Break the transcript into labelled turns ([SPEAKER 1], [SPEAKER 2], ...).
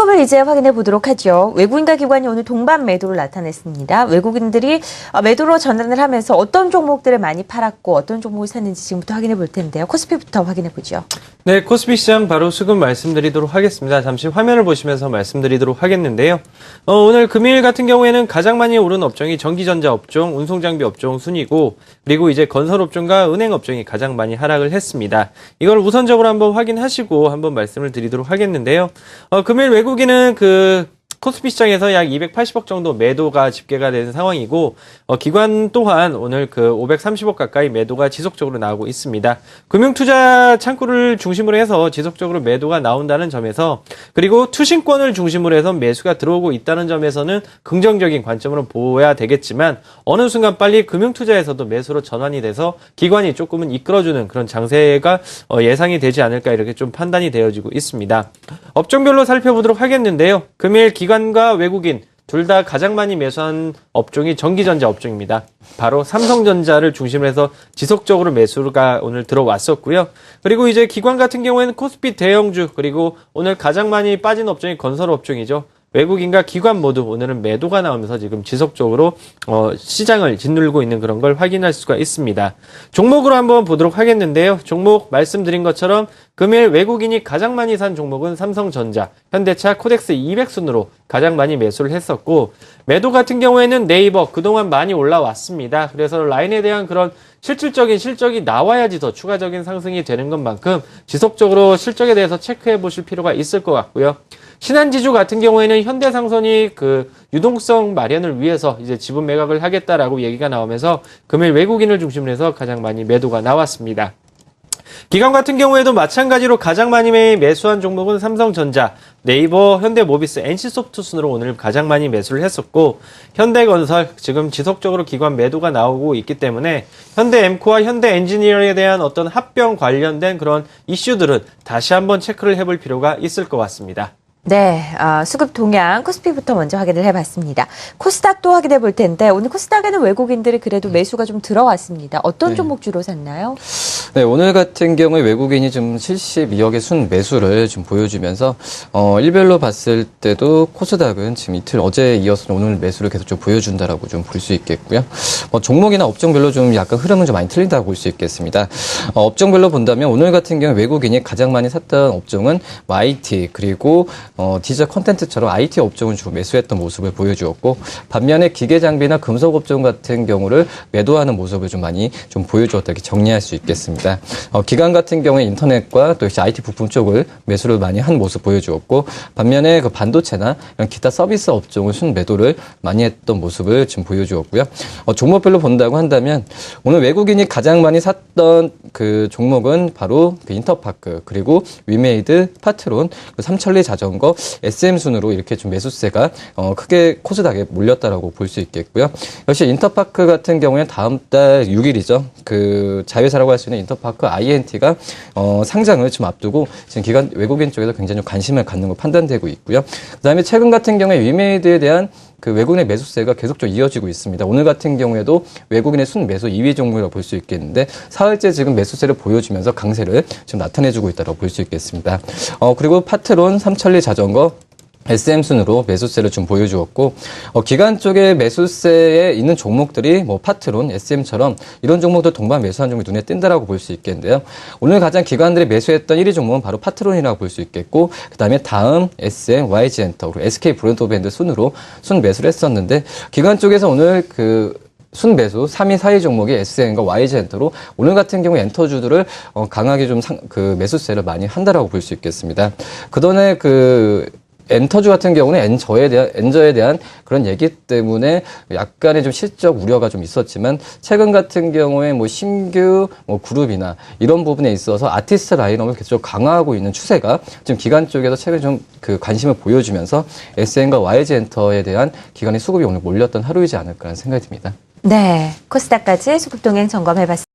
[SPEAKER 1] 수급을 이제 확인해 보도록 하죠. 외국인과 기관이 오늘 동반 매도를 나타냈습니다. 외국인들이 매도로 전환을 하면서 어떤 종목들을 많이 팔았고 어떤 종목을 샀는지 지금부터 확인해 볼 텐데요. 코스피부터 확인해 보죠.
[SPEAKER 2] 네, 코스피 시장 바로 수급 말씀드리도록 하겠습니다. 잠시 화면을 보시면서 말씀드리도록 하겠는데요. 오늘 금요일 같은 경우에는 가장 많이 오른 업종이 전기전자 업종, 운송장비 업종 순이고, 그리고 이제 건설 업종과 은행 업종이 가장 많이 하락을 했습니다. 이걸 우선적으로 한번 확인하시고 한번 말씀을 드리도록 하겠는데요. 금요일 외국인은 코스피 시장에서 약 280억 정도 매도가 집계가 된 상황이고, 기관 또한 오늘 530억 가까이 매도가 지속적으로 나오고 있습니다. 금융투자 창구를 중심으로 해서 지속적으로 매도가 나온다는 점에서, 그리고 투신권을 중심으로 해서 매수가 들어오고 있다는 점에서는 긍정적인 관점으로 보아야 되겠지만, 어느 순간 빨리 금융투자에서도 매수로 전환이 돼서 기관이 조금은 이끌어주는 그런 장세가 예상이 되지 않을까 이렇게 좀 판단이 되어지고 있습니다. 업종별로 살펴보도록 하겠는데요. 금일 기관과 외국인 둘 다 가장 많이 매수한 업종이 전기전자 업종입니다. 바로 삼성전자를 중심으로 해서 지속적으로 매수가 오늘 들어왔었고요. 그리고 이제 기관 같은 경우에는 코스피 대형주, 그리고 오늘 가장 많이 빠진 업종이 건설 업종이죠. 외국인과 기관 모두 오늘은 매도가 나오면서 지금 지속적으로 시장을 짓누르고 있는 그런 걸 확인할 수가 있습니다. 종목으로 한번 보도록 하겠는데요. 종목 말씀드린 것처럼 금일 외국인이 가장 많이 산 종목은 삼성전자, 현대차, 코덱스 200순으로 가장 많이 매수를 했었고, 매도 같은 경우에는 네이버 그동안 많이 올라왔습니다. 그래서 라인에 대한 그런 실질적인 실적이 나와야지 더 추가적인 상승이 되는 것만큼 지속적으로 실적에 대해서 체크해 보실 필요가 있을 것 같고요. 신한지주 같은 경우에는 현대상선이 유동성 마련을 위해서 이제 지분 매각을 하겠다라고 얘기가 나오면서 금일 외국인을 중심으로 해서 가장 많이 매도가 나왔습니다. 기관 같은 경우에도 마찬가지로 가장 많이 매수한 종목은 삼성전자, 네이버, 현대모비스, NC소프트 순으로 오늘 가장 많이 매수를 했었고, 현대건설 지금 지속적으로 기관 매도가 나오고 있기 때문에 현대엠코와 현대엔지니어에 대한 어떤 합병 관련된 그런 이슈들은 다시 한번 체크를 해볼 필요가 있을 것 같습니다.
[SPEAKER 1] 네, 수급 동향 코스피부터 먼저 확인을 해봤습니다. 코스닥도 확인해 볼 텐데 오늘 코스닥에는 외국인들이 그래도 매수가 좀 들어왔습니다. 어떤 종목 주로 샀나요?
[SPEAKER 3] 네, 오늘 같은 경우에 외국인이 좀 72억의 순 매수를 좀 보여주면서 일별로 봤을 때도 코스닥은 지금 이틀 어제에 이어서 오늘 매수를 계속 좀 보여준다라고 좀 볼 수 있겠고요. 종목이나 업종별로 좀 약간 흐름은 좀 많이 틀린다고 볼 수 있겠습니다. 업종별로 본다면 오늘 같은 경우 외국인이 가장 많이 샀던 업종은 IT, 그리고 디지털 콘텐츠처럼 IT 업종을 주로 매수했던 모습을 보여주었고, 반면에 기계 장비나 금속 업종 같은 경우를 매도하는 모습을 좀 많이 좀 보여주었다, 이렇게 정리할 수 있겠습니다. 기관 같은 경우에 인터넷과 또 역시 IT 부품 쪽을 매수를 많이 한 모습 보여주었고, 반면에 반도체나 이런 기타 서비스 업종을 순 매도를 많이 했던 모습을 좀 보여주었고요. 종목별로 본다고 한다면 오늘 외국인이 가장 많이 샀던 종목은 바로 인터파크, 그리고 위메이드, 파트론, 삼천리 자전거, SM 순으로 이렇게 좀 매수세가 크게 코스닥에 몰렸다라고 볼 수 있겠고요. 역시 인터파크 같은 경우에 다음 달 6일이죠. 자회사라고 할 수 있는 인터파크 INT가 상장을 좀 앞두고 지금 기관 외국인 쪽에서 굉장히 좀 관심을 갖는 거 판단되고 있고요. 그다음에 최근 같은 경우에 위메이드에 대한 외국인의 매수세가 계속적으로 이어지고 있습니다. 오늘 같은 경우에도 외국인의 순 매수 2위 종목이라고 볼 수 있겠는데, 사흘째 지금 매수세를 보여주면서 강세를 좀 나타내주고 있다고 볼 수 있겠습니다. 그리고 파트론, 삼천리 자전거, SM 순으로 매수세를 좀 보여주었고, 기관 쪽에 매수세에 있는 종목들이 파트론, SM처럼 이런 종목들 동반 매수한 종목이 눈에 띈다라고 볼 수 있겠는데요. 오늘 가장 기관들이 매수했던 1위 종목은 바로 파트론이라고 볼 수 있겠고, 그 다음에 다음 SM, YG엔터, 그리고 SK 브론토밴드 순으로 순 매수를 했었는데, 기관 쪽에서 오늘 순매수 3위, 4위 종목이 SM과 YG엔터로 오늘 같은 경우 엔터주들을 강하게 좀 매수세를 많이 한다라고 볼 수 있겠습니다. 그전에 엔터주 같은 경우는 엔저에 대한 그런 얘기 때문에 약간의 좀 실적 우려가 좀 있었지만, 최근 같은 경우에 신규 그룹이나 이런 부분에 있어서 아티스트 라인업을 계속 강화하고 있는 추세가 지금 기관 쪽에서 최근 좀 관심을 보여주면서 SM과 YG엔터에 대한 기관의 수급이 오늘 몰렸던 하루이지 않을까라는 생각이 듭니다.
[SPEAKER 1] 네, 코스닥까지 수급 동향 점검해봤습니다.